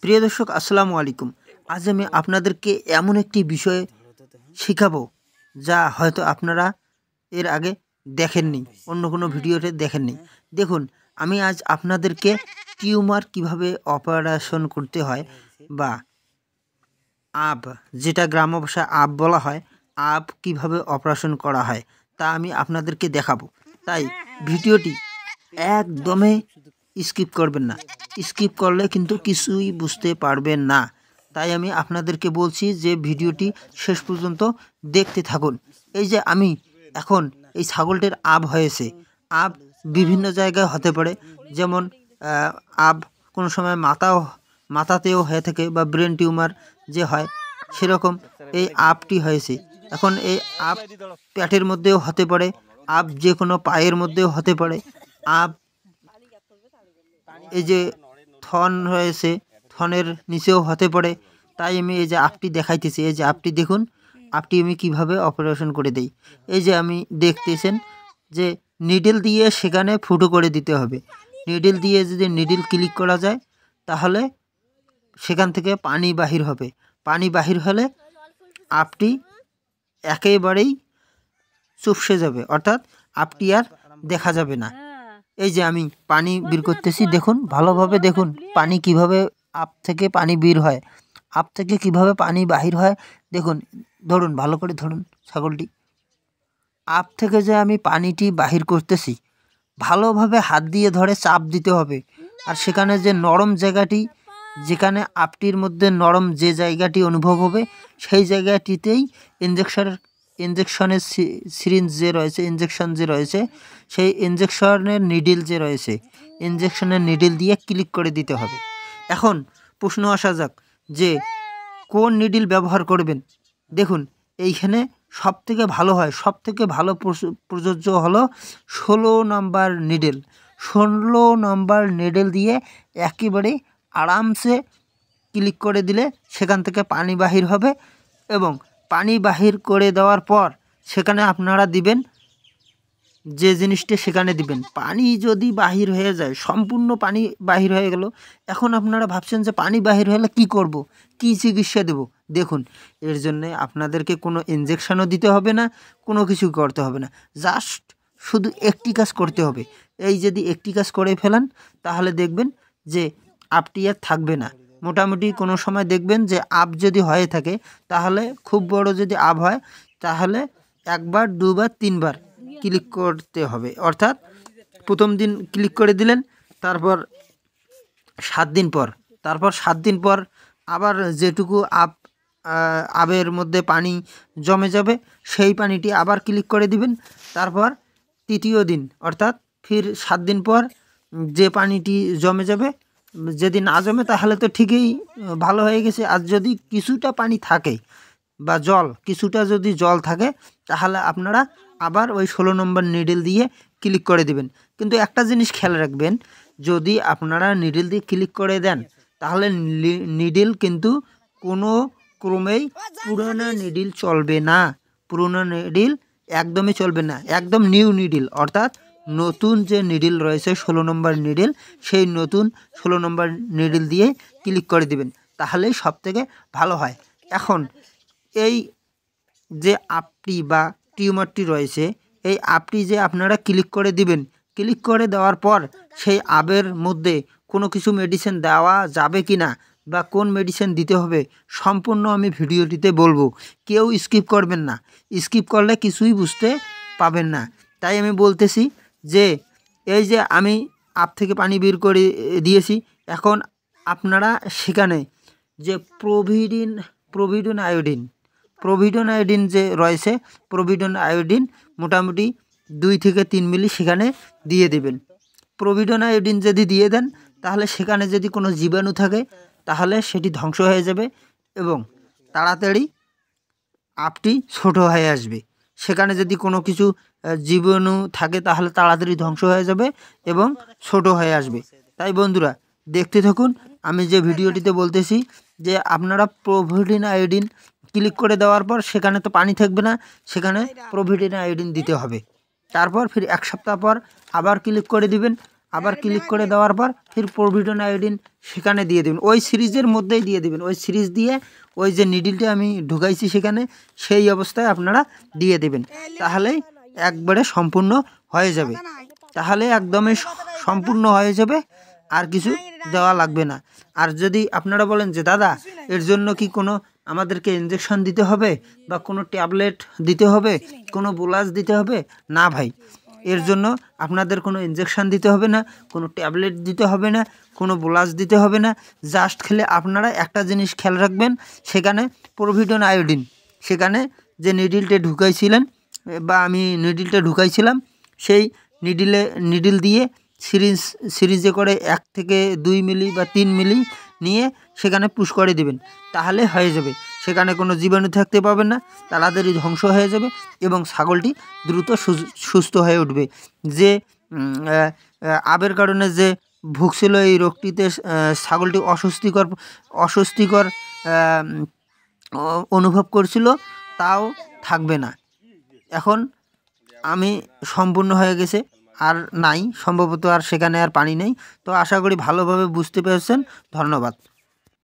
প্রিয় দর্শক আসসালামু আলাইকুম। আজ আমি আপনাদেরকে এমন একটি বিষয় শেখাবো যা হয়তো আপনারা এর আগে দেখেননি, অন্য কোনো ভিডিওতে দেখেননি। দেখুন, আমি আজ আপনাদেরকে টিউমার কিভাবে অপারেশন করতে হয় বা আব, যেটা গ্রাম্য ভাষায় আব বলা হয়, আব কিভাবে অপারেশন করা হয় তা আমি আপনাদেরকে দেখাবো। তাই ভিডিওটি একদমই স্কিপ করবেন না। স্কিপ করলে কিন্তু কিছুই বুঝতে পারবেন না। তাই আমি আপনাদেরকে বলছি যে ভিডিওটি শেষ পর্যন্ত দেখতে থাকুন। এই যে আমি এখন এই ছাগলটির আব হয়েছে, আব বিভিন্ন জায়গায় হতে পারে, যেমন আব কোনো সময় মাথাতেও হয়ে থাকে বা ব্রেন টিউমার যে হয় সেরকম এই আপটি হয়েছে। এখন এই আপ পেটের মধ্যেও হতে পারে, আপ যে কোনো পায়ের মধ্যেও হতে পারে, আপ এই যে থন রয়েছে থনের নিচেও হতে পারে। তাই আমি এই যে আপটি দেখাইতেছি, এই যে আপটি দেখুন, আপটি আমি কিভাবে অপারেশন করে দেই। এই যে আমি দেখতেছেন যে নিডল দিয়ে সেখানে ফুটো করে দিতে হবে। নিডল দিয়ে যদি নিডল ক্লিক করা যায় তাহলে সেখান থেকে পানি বাহির হবে। পানি বাহির হলে আপটি একেবারেই চুপসে যাবে, অর্থাৎ আপটি আর দেখা যাবে না। এই যে আমি পানি বের করতেছি, দেখুন ভালোভাবে দেখুন পানি কিভাবে আপ থেকে পানি বের হয়, আপ থেকে কিভাবে পানি বাহির হয় দেখুন। ধরুন, ভালো করে ধরুন ছাগলটি। আপ থেকে যে আমি পানিটি বাহির করতেছি, ভালোভাবে হাত দিয়ে ধরে চাপ দিতে হবে। আর সেখানে যে নরম জায়গাটি, যেখানে আপটির মধ্যে নরম যে জায়গাটি অনুভব হবে সেই জায়গাটিতেই ইঞ্জেকশনের সিরিঞ্জ যে রয়েছে, ইঞ্জেকশন যে রয়েছে, সেই ইঞ্জেকশনের নিডল যে রয়েছে, ইঞ্জেকশনের নিডল দিয়ে ক্লিক করে দিতে হবে। এখন প্রশ্ন আসা যাক যে কোন নিডল ব্যবহার করবেন। দেখুন, এইখানে সবথেকে ভালো হয়, সবথেকে ভালো প্রযোজ্য হলো 16 নম্বর নিডল। 16 নম্বর নিডল দিয়ে একেবারে আরামসে ক্লিক করে দিলে সেখান থেকে পানি বাহির হবে, এবং পানি বাহির করে দেওয়ার পর সেখানে আপনারা দিবেন যে জিনিসটা, সেখানে দিবেন। পানি যদি বাহির হয়ে যায়, সম্পূর্ণ পানি বাহির হয়ে গেল, এখন আপনারা ভাবছেন যে পানি বাহির হলে কি করব, কি চিকিৎসা দেব। দেখুন, এর জন্যে আপনাদেরকে কোনো ইঞ্জেকশনও দিতে হবে না, কোনো কিছু করতে হবে না, জাস্ট শুধু একটি কাজ করতে হবে। এই যদি একটি কাজ করে ফেলান তাহলে দেখবেন যে আপটি আর থাকবে না। মোটামুটি কোনো সময় দেখবেন যে আপ যদি হয়ে থাকে, তাহলে খুব বড় যদি আপ হয় তাহলে একবার, দুবার, তিনবার ক্লিক করতে হবে। অর্থাৎ প্রথম দিন ক্লিক করে দিলেন, তারপর 7 দিন পর, তারপর 7 দিন পর আবার যেটুকু আবের মধ্যে পানি জমে যাবে সেই পানিটি আবার ক্লিক করে দিবেন। তারপর তৃতীয় দিন, অর্থাৎ ফির 7 দিন পর যে পানিটি জমে যাবে, যদি না জমে তাহলে তো ঠিকই ভালো হয়ে গেছে। আর যদি কিছুটা পানি থাকে বা কিছুটা যদি জল থাকে তাহলে আপনারা আবার ওই 16 নম্বর নিডল দিয়ে ক্লিক করে দিবেন। কিন্তু একটা জিনিস খেয়াল রাখবেন, যদি আপনারা নিডল দিয়ে ক্লিক করে দেন তাহলে নিডল কিন্তু কোনো ক্রমেই পুরনো নিডল চলবে না। পুরনো নিডল একদমই চলবে না, একদম নিউ নিডল, অর্থাৎ নতুন যে নিডল রয়েছে 16 নম্বর নিডল, সেই নতুন 16 নম্বর নিডল দিয়ে ক্লিক করে দিবেন, তাহলেই সবথেকে ভালো হয়। এখন এই যে আপটি বা টিউমারটি রয়েছে, এই আপটি যে আপনারা ক্লিক করে দিবেন, ক্লিক করে দেওয়ার পর সেই আবের মধ্যে কোনো কিছু মেডিসিন দেওয়া যাবে কি না বা কোন মেডিসিন দিতে হবে সম্পূর্ণ আমি ভিডিওটিতে বলবো। কেউ স্কিপ করবেন না, স্কিপ করলে কিছুই বুঝতে পাবেন না। তাই আমি বলতেছি যে এই যে আমি আপ থেকে পানি বের করে দিয়েছি, এখন আপনারা সেখানে যে প্রোভিডন আয়োডিন যে রয়েছে, প্রোভিডন আয়োডিন মোটামুটি 2 থেকে 3 মিলি সেখানে দিয়ে দেবেন। প্রোভিডন আয়োডিন যদি দিয়ে দেন তাহলে সেখানে যদি কোনো জীবাণু থাকে তাহলে সেটি ধ্বংস হয়ে যাবে এবং তাড়াতাড়ি আপটি ছোট হয়ে আসবে। সেখানে যদি কোনো কিছু জীবাণু থাকে তাহলে তাড়াতাড়ি ধ্বংস হয়ে যাবে এবং ছোট হয়ে আসবে। তাই বন্ধুরা দেখতে থাকুন, আমি যে ভিডিওটিতে বলতেছি যে আপনারা প্রোভিডন আয়োডিন ক্লিক করে দেওয়ার পর সেখানে তো পানি থাকবে না, সেখানে প্রোভিডন আয়োডিন দিতে হবে। তারপর ফির 1 সপ্তাহ পর আবার ক্লিক করে দিবেন, আবার ক্লিক করে দেওয়ার পর ফির প্রভিডন আয়োডিন সেখানে দিয়ে দেবেন, ওই সিরিজের মধ্যেই দিয়ে দেবেন। ওই সিরিজ দিয়ে ওই যে নিডিলটা আমি ঢুকাইছি সেখানে সেই অবস্থায় আপনারা দিয়ে দেবেন, তাহলেই একবারে সম্পূর্ণ হয়ে যাবে। তাহলে একদমই সম্পূর্ণ হয়ে যাবে, আর কিছু দেওয়া লাগবে না। আর যদি আপনারা বলেন যে দাদা এর জন্য কি কোনো আমাদেরকে ইঞ্জেকশন দিতে হবে বা কোনো ট্যাবলেট দিতে হবে, কোনো বোলাস দিতে হবে, না ভাই, এর জন্য আপনাদের কোনো ইঞ্জেকশন দিতে হবে না, কোনো ট্যাবলেট দিতে হবে না, কোনো বোলাস দিতে হবে না। জাস্ট খেলে আপনারা একটা জিনিস খেয়াল রাখবেন, সেখানে প্রভিডন আয়োডিন সেখানে যে নিডিলটা ঢুকাইছিলেন বা আমি নিডিলটা ঢুকাইছিলাম সেই নিডিল দিয়ে সিরিজে করে 1 থেকে 2 মিলি বা 3 মিলি নিয়ে সেখানে পুশ করে দেবেন, তাহলে হয়ে যাবে। সেখানে কোনো জীবাণু থাকতে পাবে না, তাড়াতাড়ি ধ্বংস হয়ে যাবে এবং ছাগলটি দ্রুত সুস্থ হয়ে উঠবে। যে আবের কারণে যে ভুগছিল এই রোগটিতে ছাগলটি অস্বস্তিকর অনুভব করছিল, তাও থাকবে না। এখন আমি সম্পূর্ণ হয়ে গেছে, আর নাই সম্ভবত, আর সেখানে আর পানি নেই। তো আশা করি ভালোভাবে বুঝতে পেরেছেন। ধন্যবাদ।